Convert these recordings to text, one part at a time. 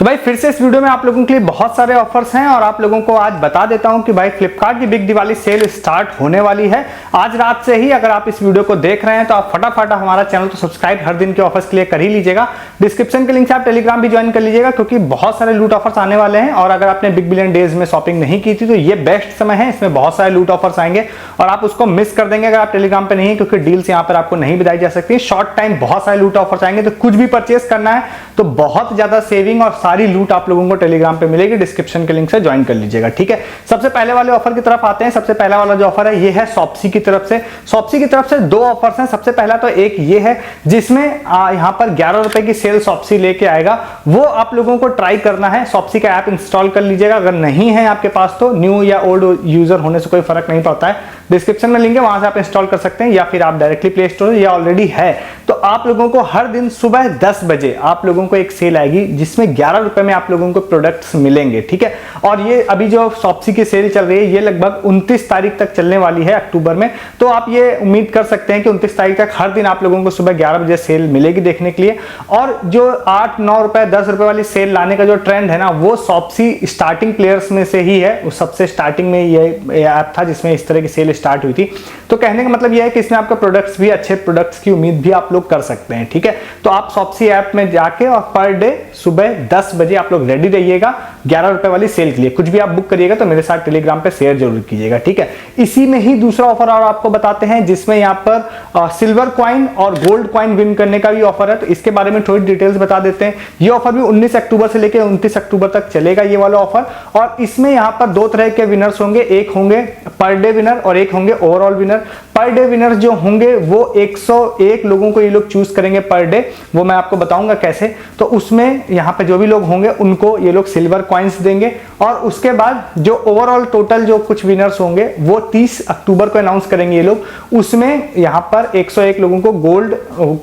तो भाई फिर से इस वीडियो में आप लोगों के लिए बहुत सारे ऑफर्स हैं और आप लोगों को आज बता देता हूं कि भाई फ्लिपकार्ट की बिग दिवाली सेल स्टार्ट होने वाली है आज रात से ही। अगर आप इस वीडियो को देख रहे हैं तो आप फटाफट हमारा चैनल तो सब्सक्राइब हर दिन के ऑफर्स के लिए कर ही लीजिएगा। डिस्क्रिप्शन के लिंक से आप टेलीग्राम भी ज्वाइन कर लीजिएगा क्योंकि बहुत सारे लूट ऑफर्स आने वाले हैं और अगर आपने बिग बिलियन डेज में शॉपिंग नहीं की थी तो ये बेस्ट समय है, इसमें बहुत सारे लूट ऑफर्स आएंगे और आप उसको मिस कर देंगे अगर आप टेलीग्राम पे नहीं है, क्योंकि डील्स यहाँ पर आपको नहीं बताई जा सकती। शॉर्ट टाइम बहुत सारे लूट ऑफर्स आएंगे, तो कुछ भी परचेस करना है तो बहुत ज्यादा सेविंग और सारी लूट आप लोगों को टेलीग्राम पे मिलेगी। डिस्क्रिप्शन के लिंक से ज्वाइन कर लीजिएगा, ठीक है। सबसे पहले वाले ऑफर की तरफ आते हैं। सबसे पहला वाला जो ऑफर है ये है शॉप्सी की तरफ से। शॉप्सी की तरफ से दो ऑफर्स हैं। सबसे पहला तो एक ये है जिसमें यहाँ पर 11 रुपए की सेल शॉप्सी लेके आएगा, वो आप लोगों को ट्राई करना है। शॉप्सी का ऐप इंस्टॉल कर लीजिएगा, अगर नहीं है आपके पास तो न्यू या ओल्ड यूजर होने से कोई फर्क नहीं पड़ता है। डिस्क्रिप्शन में लिंक है, वहां से आप इंस्टॉल कर सकते हैं या फिर आप डायरेक्टली प्ले स्टोर या ऑलरेडी है तो आप लोगों को हर दिन सुबह 10 बजे आप लोगों को एक सेल आएगी जिसमें 11 रुपए में आप लोगों को प्रोडक्ट्स मिलेंगे, ठीक है। और ये अभी जो शॉप्सी की सेल चल रही है ये लगभग 29 तारीख तक चलने वाली है अक्टूबर में, तो आप ये उम्मीद कर सकते हैं कि 29 तारीख तक हर दिन आप लोगों को सुबह 11 बजे सेल मिलेगी देखने के लिए। और जो 8-9 रुपए 10 रुपए वाली सेल लाने का जो ट्रेंड है ना, वो शॉप्सी स्टार्टिंग प्लेयर्स में से ही है। उस सबसे स्टार्टिंग में ये ऐप था जिसमें इस तरह की सेल स्टार्ट हुई थी। तो कहने का मतलब यह है कि इसमें आपका प्रोडक्ट्स भी अच्छे प्रोडक्ट्स की उम्मीद भी आप लोग कर सकते हैं, ठीक है। तो आप शॉप्सी ऐप में जाके और पर डे सुबह 10 बजे आप लोग रेडी रहिएगा 11 रुपए वाली सेल के लिए। कुछ भी आप बुक करिएगा तो मेरे साथ टेलीग्राम पे शेयर जरूर कीजिएगा, ठीक है। इसी में ही दूसरा ऑफर और आपको बताते हैं जिसमें यहाँ पर सिल्वर कॉइन और गोल्ड कॉइन विन करने का भी ऑफर है, तो इसके बारे में थोड़ी डिटेल्स बता देते हैं। ये ऑफर भी 19 अक्टूबर से लेकर 29 अक्टूबर तक चलेगा ये वाला ऑफर। और इसमें यहाँ पर दो तरह के विनर्स होंगे, एक होंगे पर डे विनर और एक होंगे overall winner. Per day winner जो होंगे वो 101 लोगों को ये लोग चूज करेंगे पर डे, वो मैं आपको बताऊंगा कैसे। तो उसमें यहाँ पे जो भी लोग होंगे उनको ये लोग सिल्वर कॉइन्स देंगे और उसके बाद जो ओवरऑल टोटल जो कुछ विनर्स होंगे वो 30 अक्टूबर को अनाउंस करेंगे ये लोग, उसमें यहाँ पर 101 लोगों को गोल्ड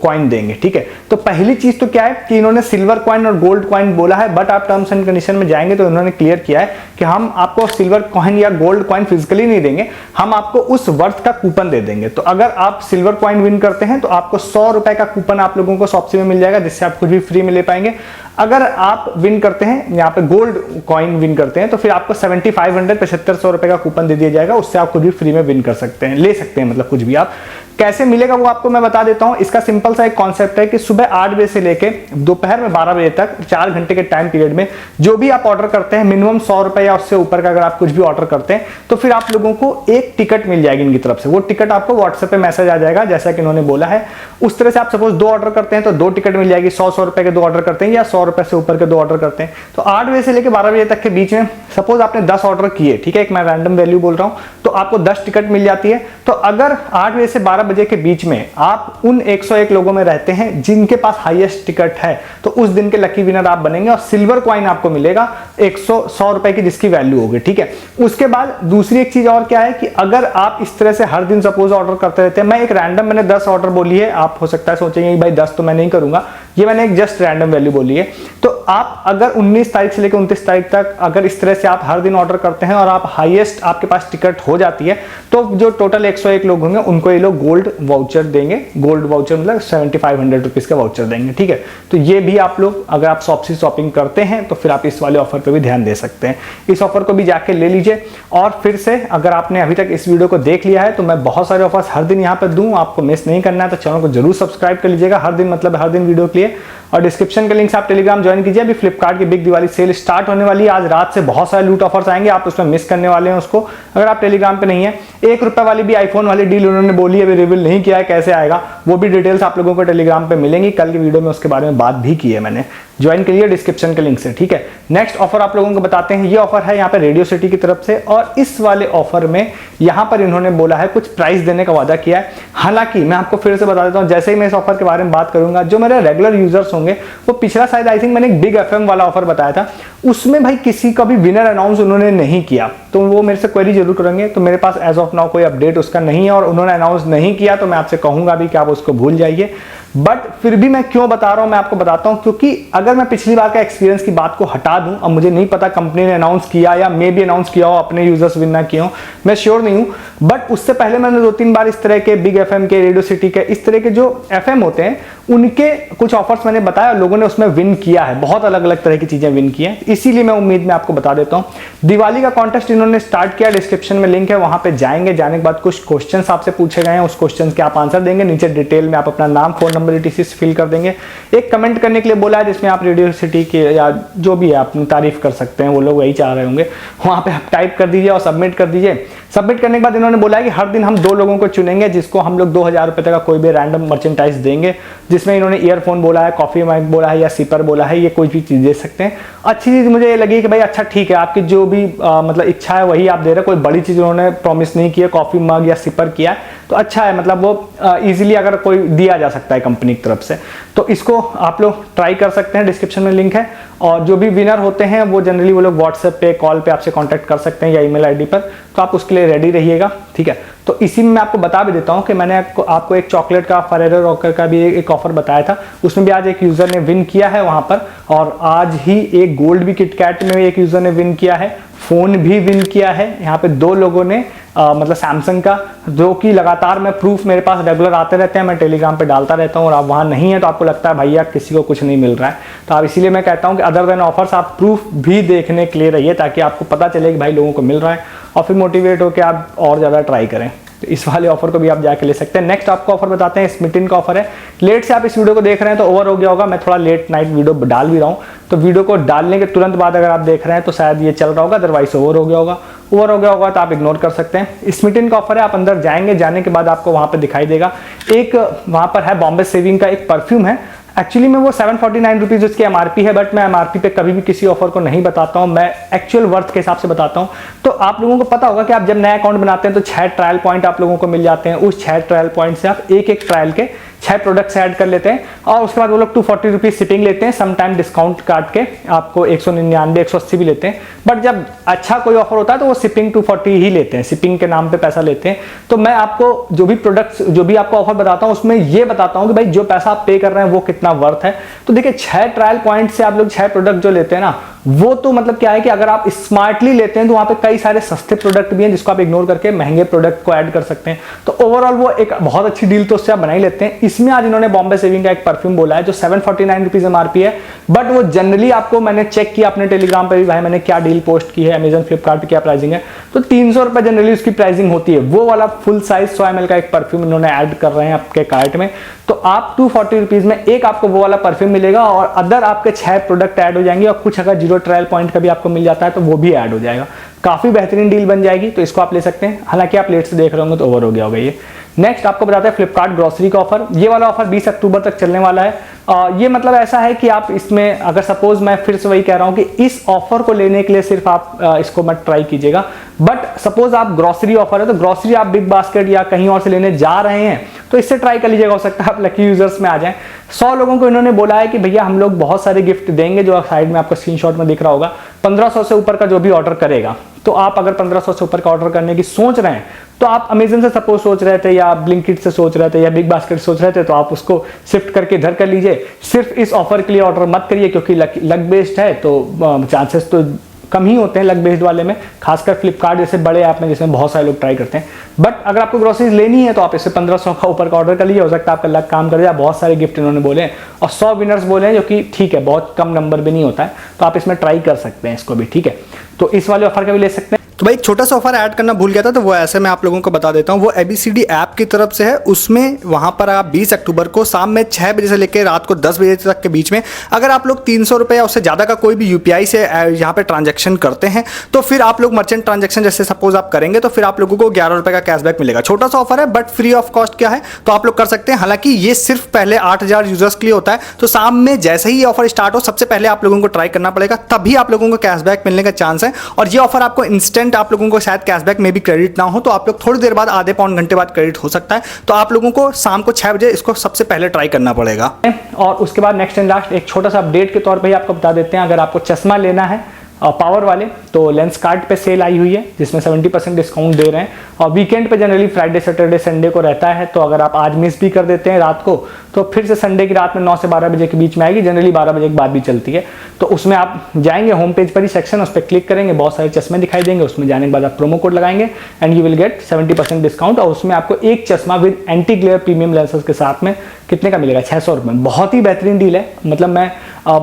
कॉइन देंगे, ठीक है। तो पहली चीज तो क्या है कि इन्होंने सिल्वर कॉइन और गोल्ड कॉइन बोला है, बट आप टर्म्स एंड कंडीशन में जाएंगे तो इन्होंने क्लियर किया है कि हम आपको सिल्वर कॉइन या गोल्ड कॉइन फिजिकली नहीं देंगे, हम आपको उस वर्थ का कूपन दे देंगे। तो अगर आप सिल्वर कॉइन विन करते हैं तो आपको 100 रुपए का कूपन आप लोगों को शॉप्सी में मिल जाएगा जिससे आप कुछ भी फ्री में ले पाएंगे। अगर आप विन करते हैं यहाँ पे गोल्ड कॉइन विन करते हैं तो फिर आपको 7500 रुपए का कूपन दे दिया जाएगा, उससे आप कुछ भी फ्री में विन कर सकते हैं, ले सकते हैं, मतलब कुछ भी। आप कैसे मिलेगा वो आपको मैं बता देता हूं। इसका सिंपल सा एक कॉन्सेप्ट है कि सुबह 8 बजे से लेके दोपहर में 12 बजे तक 4 घंटे के टाइम पीरियड में जो भी आप ऑर्डर करते हैं मिनिमम 100 रुपए या उससे ऊपर का अगर आप कुछ भी ऑर्डर करते हैं तो फिर आप लोगों को एक टिकट मिल जाएगी इनकी तरफ से। वो टिकट आपको व्हाट्सएप पे मैसेज आ जाएगा जैसा कि इन्होंने बोला है। उस तरह से आप सपोज 2 ऑर्डर करते हैं तो 2 टिकट मिल जाएगी। 100 रुपए के 2 ऑर्डर करते हैं या 100 रुपए से ऊपर के 2 ऑर्डर करते हैं तो 8 बजे से लेकर 12 बजे तक के बीच में सपोज आपने 10 ऑर्डर किए, ठीक है, एक मैं रैंडम वैल्यू बोल रहा हूं, तो आपको 10 टिकट मिल जाती है। तो अगर 8 बजे से 12 बजे के बीच में आप उन 101 लोगों में रहते हैं जिनके पास हाईएस्ट टिकट है तो उस दिन के लकी विनर आप बनेंगे और सिल्वर कॉइन आपको मिलेगा 100 रुपए की जिसकी वैल्यू होगी, ठीक है। उसके बाद दूसरी एक चीज और क्या है कि अगर आप इस तरह से हर दिन सपोज ऑर्डर करते रहते हैं, मैं एक रैंडम मैंने 10 ऑर्डर बोली है, आप हो सकता है सोचेंगे भाई 10 तो मैं नहीं करूंगा, ये मैंने एक जस्ट रैंडम वैल्यू बोली है। तो आप अगर 19 तारीख से लेकर 29 तारीख तक अगर इस तरह से आप हर दिन ऑर्डर करते हैं और आप हाईएस्ट आपके पास टिकट हो जाती है तो जो टोटल 101 लोग होंगे उनको ये लोग गोल्ड वाउचर देंगे। गोल्ड वाउचर मतलब 7500 रुपीज का वाउचर देंगे, ठीक है। तो ये भी आप लोग अगर आप शॉप्सी शॉपिंग करते हैं तो फिर आप इस वाले ऑफर पे भी ध्यान दे सकते हैं। इस ऑफर को भी जाके ले लीजिए। और फिर से अगर आपने अभी तक इस वीडियो को देख लिया है तो मैं बहुत सारे ऑफर्स हर दिन यहाँ पे दूं, आपको मिस नहीं करना है तो चैनल को जरूर सब्सक्राइब कर लीजिएगा हर दिन, मतलब हर दिन वीडियो के लिए। और डिस्क्रिप्शन के लिंक से आप टेलीग्राम ज्वाइन कीजिए। अभी फ्लिपकार्ट की बिग दिवाली सेल स्टार्ट होने वाली है, आज रात से बहुत सारे लूट ऑफर्स आएंगे, आप उसमें मिस करने वाले हैं उसको अगर आप टेलीग्राम पे नहीं है। 1 रुपए वाली भी आईफोन वाली डील उन्होंने बोली है, अभी रिवील नहीं किया है कैसे आएगा, वो भी डिटेल्स आप लोगों को टेलीग्राम पे मिलेंगी। कल की वीडियो में उसके बारे में बात भी की है मैंने, ज्वाइन करिए डिस्क्रिप्शन के लिंक से, ठीक है। नेक्स्ट ऑफर आप लोगों को बताते हैं, ये ऑफर है यहाँ पे रेडियो सिटी की तरफ से और इस वाले ऑफर में यहाँ पर इन्होंने बोला है कुछ प्राइस देने का वादा किया है। हालांकि मैं आपको फिर से बता देता हूँ, जैसे ही मैं इस ऑफर के बारे में बात करूंगा, जो मेरे रेगुलर यूजर्स होंगे वो पिछला शायद आई थिंक मैंने एक बिग एफएम वाला ऑफर बताया था, उसमें भाई किसी का भी विनर अनाउंस उन्होंने नहीं किया, तो वो मेरे से क्वेरी जरूर करेंगे। तो मेरे पास एज ऑफ नाउ कोई अपडेट उसका नहीं है और उन्होंने अनाउंस नहीं किया तो मैं आपसे कहूंगा भी कि आप उसको भूल जाइए। बट फिर भी मैं क्यों बता रहा हूं, मैं आपको बताता हूं, क्योंकि अगर मैं पिछली बार का एक्सपीरियंस की बात को हटा दूं, अब मुझे नहीं पता कंपनी ने अनाउंस किया या मे भी अनाउंस किया हो, अपने यूजर्स विन ना किए हो, मैं श्योर नहीं हूं। बट उससे पहले मैंने 2-3 बार इस तरह के बिग एफएम के, रेडियो सिटी के, इस तरह के जो एफएम होते हैं उनके कुछ ऑफर्स मैंने बताया, लोगों ने उसमें विन किया है, बहुत अलग अलग तरह की चीजें विन की हैं, इसीलिए मैं उम्मीद में आपको बता देता हूं। दिवाली का कॉन्टेस्ट इन्होंने स्टार्ट किया, डिस्क्रिप्शन में लिंक है, वहां पे जाएंगे, जाने के बाद कुछ क्वेश्चंस आपसे पूछे गए हैं, उस क्वेश्चन के आप आंसर देंगे, नीचे डिटेल में आप अपना नाम, फोन नंबर, etc फिल कर देंगे। एक कमेंट करने के लिए बोला है जिसमें आप रेडियो सिटी के या जो भी है अपनी तारीफ कर सकते हैं, वो लोग वही चाह रहे होंगे, वहां पे आप टाइप कर दीजिए और सबमिट कर दीजिए। सबमिट करने के बाद इन्होंने बोला है कि हर दिन हम 2 लोगों को चुनेंगे जिसको हम लोग 2000 रुपए तक का कोई भी रैंडम मर्चेंटाइज देंगे, जिसमें इन्होंने ईयरफोन बोला है, कॉफी माइक बोला है या सिपर बोला है, ये कोई भी चीज दे सकते हैं। अच्छी चीज मुझे ये लगी कि भाई अच्छा ठीक है, आपकी जो भी मतलब इच्छा है वही आप दे रहे, कोई बड़ी चीज उन्होंने प्रॉमिस नहीं किया, कॉफी मग या सिपर किया है तो अच्छा है, मतलब वो इजीली अगर कोई दिया जा सकता है कंपनी की तरफ से, तो इसको आप लोग ट्राई कर सकते हैं, डिस्क्रिप्शन में लिंक है। और जो भी विनर होते हैं वो जनरली वो लोग व्हाट्सएप पे, कॉल पे आपसे कांटेक्ट कर सकते हैं या ईमेल आईडी पर, तो आप उसके लिए रेडी रहिएगा, ठीक है। तो इसी में मैं आपको बता भी देता हूं कि मैंने आपको एक चॉकलेट का, फरेरो रॉकर का भी एक ऑफर बताया था, उसमें भी आज एक यूजर ने विन किया है वहां पर, और आज ही एक गोल्ड भी किटकैट में एक यूजर ने विन किया है, फोन भी विन किया है। यहाँ पे 2 लोगों ने मतलब सैमसंग का, जो कि लगातार मैं प्रूफ मेरे पास रेगुलर आते रहते हैं, मैं टेलीग्राम पे डालता रहता हूँ, और आप वहाँ नहीं है तो आपको लगता है भैया किसी को कुछ नहीं मिल रहा है, तो आप इसीलिए मैं कहता हूँ कि अदर देन ऑफर्स आप प्रूफ भी देखने के लिए रहिए, ताकि आपको पता चले कि भाई लोगों को मिल रहा है, और फिर मोटिवेट होकर आप और ज़्यादा ट्राई करें। तो इस वाले ऑफर को भी आप जाके ले सकते हैं। नेक्स्ट आपको ऑफर बताते हैं, स्मिटिन का ऑफर है। लेट से आप इस वीडियो को देख रहे हैं तो ओवर हो गया होगा, मैं थोड़ा लेट नाइट वीडियो डाल भी रहा हूँ, तो वीडियो को डालने के तुरंत बाद अगर आप देख रहे हैं तो शायद ये चल रहा होगा, अदरवाइज ओवर हो गया होगा। ओवर हो गया होगा तो आप इग्नोर कर सकते हैं। स्मिटिन का ऑफर है, आप अंदर जाएंगे, जाने के बाद आपको वहां पर दिखाई देगा एक, वहां पर है बॉम्बे शेविंग का एक परफ्यूम है, एक्चुअली में वो 749 रुपीज उसकी एमआरपी है, बट मैं एमआरपी पे कभी भी किसी ऑफर को नहीं बताता हूं, मैं एक्चुअल वर्थ के हिसाब से बताता हूं। तो आप लोगों को पता होगा कि आप जब नया अकाउंट बनाते हैं तो 6 ट्रायल पॉइंट आप लोगों को मिल जाते हैं, उस 6 ट्रायल पॉइंट से आप एक ट्रायल के 6 प्रोडक्ट्स ऐड कर लेते हैं, और उसके बाद वो लोग 240 रुपीज शिपिंग लेते हैं, समटाइम डिस्काउंट काट के आपको 199 180 भी लेते हैं, बट जब अच्छा कोई ऑफर होता है तो वो शिपिंग 240 ही लेते हैं, शिपिंग के नाम पे पैसा लेते हैं। तो मैं आपको जो भी प्रोडक्ट्स, जो भी आपको ऑफर बताता हूं उसमें ये बताता हूं कि भाई जो पैसा आप पे कर रहे हैं वो कितना वर्थ है। तो देखिए 6 ट्रायल पॉइंट से आप लोग 6 प्रोडक्ट जो लेते हैं ना, वो तो मतलब क्या है कि अगर आप स्मार्टली लेते हैं तो वहां पे कई सारे सस्ते प्रोडक्ट भी हैं जिसको आप इग्नोर करके महंगे प्रोडक्ट को ऐड कर सकते हैं। तो ओवरऑल वो एक बहुत अच्छी डील तो उससे आप बना ही लेते हैं। इसमें आज इन्होंने बॉम्बे शेविंग का एक परफ्यूम बोला है जो 749 रुपीज एमआरपी है, बट वो जनरली आपको, मैंने चेक किया अपने टेलीग्राम पे भी, भाई मैंने क्या डील पोस्ट की है, अमेजन फ्लिपकार्ट पे क्या प्राइसिंग है, तो 300 रुपए जनरली उसकी प्राइसिंग होती है। वो वाला फुल साइज 100 ml का एक परफ्यूम इन्होंने ऐड कर रहे हैं आपके कार्ट में, तो आप 240 रुपीज में एक आपको वो वाला परफ्यूम मिलेगा, और अदर आपके 6 प्रोडक्ट ऐड हो जाएंगे, और कुछ अगर 0 ट्रायल पॉइंट का भी आपको मिल जाता है तो वो भी ऐड हो जाएगा। काफी बेहतरीन डील बन जाएगी, तो इसको आप ले सकते हैं। हालांकि आप लेट से देख रहे होंगे तो ओवर हो गया होगा ये। नेक्स्ट आपको बताते हैं फ्लिपकार्ट ग्रोसरी का ऑफर। ये वाला ऑफर 20 अक्टूबर तक चलने वाला है। ये मतलब ऐसा है कि आप इसमें, अगर सपोज मैं फिर से वही कह रहा हूं कि इस ऑफर को लेने के लिए सिर्फ आप इसको मत ट्राई कीजिएगा, बट सपोज आप ग्रोसरी ऑफर है तो ग्रोसरी आप बिग बास्केट या कहीं और से लेने जा रहे हैं तो इससे ट्राई कर लीजिएगा, हो सकता है आप लकी यूजर्स में आ जाएं। 100 लोगों को इन्होंने बोला है कि भैया हम लोग बहुत सारे गिफ्ट देंगे, जो साइड में आपको स्क्रीनशॉट में दिख रहा होगा, 1500 से ऊपर का जो भी ऑर्डर करेगा। तो आप अगर 1500 से ऊपर का ऑर्डर करने की सोच रहे हैं, तो आप अमेजन से सपोज सोच रहे थे, या ब्लिंकिट से सोच रहे थे, या बिग बास्केट सोच रहे थे, तो आप उसको शिफ्ट करके इधर कर लीजिए। सिर्फ इस ऑफर के लिए ऑर्डर मत करिए, क्योंकि लक बेस्ड है तो चांसेस तो कम ही होते हैं लक बेस्ड वाले में, खासकर फ्लिपकार्ट जैसे बड़े ऐप में जिसमें बहुत सारे लोग ट्राई करते हैं। बट अगर आपको ग्रोसरीज लेनी है तो आप इसे 1500 का ऊपर का ऑर्डर कर लीजिए, हो सकता है आपका लक काम कर जाए। बहुत सारे गिफ्ट इन्होंने बोले हैं, और 100 विनर्स बोले हैं, जो कि ठीक है, बहुत कम नंबर भी नहीं होता है, तो आप इसमें ट्राई कर सकते हैं इसको भी, ठीक है। तो इस वाले ऑफर का भी ले सकते हैं। तो भाई एक छोटा सा ऑफर ऐड करना भूल गया था, तो वो ऐसे मैं आप लोगों को बता देता हूँ। वो ABCD ऐप की तरफ से है, उसमें वहां पर आप 20 अक्टूबर को शाम में 6 बजे से लेकर रात को 10 बजे तक के बीच में अगर आप लोग 300 रुपये या उससे ज़्यादा का कोई भी UPI से यहाँ पे ट्रांजेक्शन करते हैं, तो फिर आप लोग मर्चेंट ट्रांजेक्शन जैसे सपोज आप करेंगे तो फिर आप लोगों को 11 रुपये का कैशबैक मिलेगा। छोटा सा ऑफर है बट फ्री ऑफ कॉस्ट क्या है, तो आप लोग कर सकते हैं। हालांकि ये सिर्फ पहले 8000 यूजर्स के लिए होता है, तो शाम में जैसे ही ये ऑफर स्टार्ट हो सबसे पहले आप लोगों को ट्राई करना पड़ेगा, तभी आप लोगों को कैशबैक मिलने का चांस है। और ये ऑफर आपको इंस्टेंट, आप लोगों को शायद कैशबैक में भी क्रेडिट ना हो, तो आप लोग थोड़ी देर बाद, आधे पौन घंटे बाद क्रेडिट हो सकता है। तो आप लोगों को शाम को 6 बजे इसको सबसे पहले ट्राई करना पड़ेगा। और उसके बाद नेक्स्ट एंड लास्ट एक छोटा सा अपडेट के तौर पे ही आपको बता देते हैं, अगर आपको चश्मा लेना है पावर वाले, तो लेंसकार्ट पे सेल आई हुई है जिसमें 70% डिस्काउंट दे रहे हैं। और वीकेंड पे जनरली फ्राइडे सैटरडे संडे को रहता है, तो अगर आप आज मिस भी कर देते हैं रात को तो फिर से संडे की रात में 9 से 12 बजे के बीच में आएगी, जनरली 12 बजे के बाद भी चलती है। तो उसमें आप जाएंगे होम पेज पर ही सेक्शन, उस पर क्लिक करेंगे, बहुत सारे चश्मे दिखाई देंगे, उसमें जाने के बाद आप प्रोमो कोड लगाएंगे and you will get 70% discount. और उसमें आपको एक चश्मा with anti glare premium lenses के साथ में कितने का मिलेगा, 600 रुपये में। बहुत ही बेहतरीन डील है, मतलब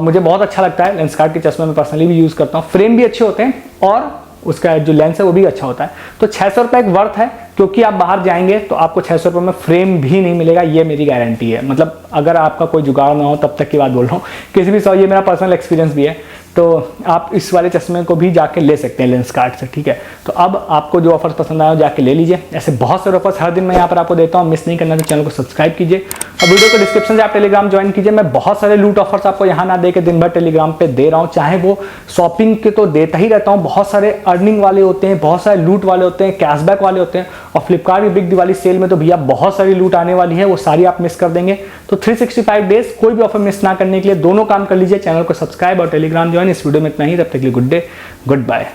मुझे बहुत अच्छा लगता है लेंसकार्ट के चश्मे, मैं पर्सनली भी यूज़ करता हूँ। फ्रेम भी अच्छे होते हैं और उसका जो लेंस है वो भी अच्छा होता है। तो 600 रुपये एक वर्थ है, क्योंकि आप बाहर जाएंगे तो आपको 600 रुपये में फ्रेम भी नहीं मिलेगा, ये मेरी गारंटी है। मतलब अगर आपका कोई जुगाड़ ना हो तब तक की बात बोल रहा हूँ, किसी भी ये मेरा पर्सनल एक्सपीरियंस भी है। तो आप इस वाले चश्मे को भी जाके ले सकते हैं लेंसकार्ट से, ठीक है। तो अब आपको जो ऑफर्स पसंद आए जाके ले लीजिए। ऐसे बहुत सारे ऑफर्स हर दिन मैं यहाँ पर आपको देता हूँ, मिस नहीं करना तो चैनल को सब्सक्राइब कीजिए। और वीडियो के डिस्क्रिप्शन से आप टेलीग्राम ज्वाइन कीजिए। मैं बहुत सारे लूट ऑफर्स आपको यहाँ ना दे के दिन भर टेलीग्राम पे दे रहा हूँ, चाहे वो शॉपिंग के तो देता ही रहता हूँ, बहुत सारे अर्निंग वाले होते हैं, बहुत सारे लूट वाले होते हैं, कैशबैक वाले होते हैं। और फ्लिपकार्ट की बिग दिवाली सेल में तो भैया बहुत सारी लूट आने वाली है, वो सारी आप मिस कर देंगे। तो 365 डेज कोई भी ऑफर मिस ना करने के लिए दोनों काम कर लीजिए, चैनल को सब्सक्राइब और टेलीग्राम ज्वाइन। इस वीडियो में इतना ही, तब तक के लिए गुड डे, गुड बाय।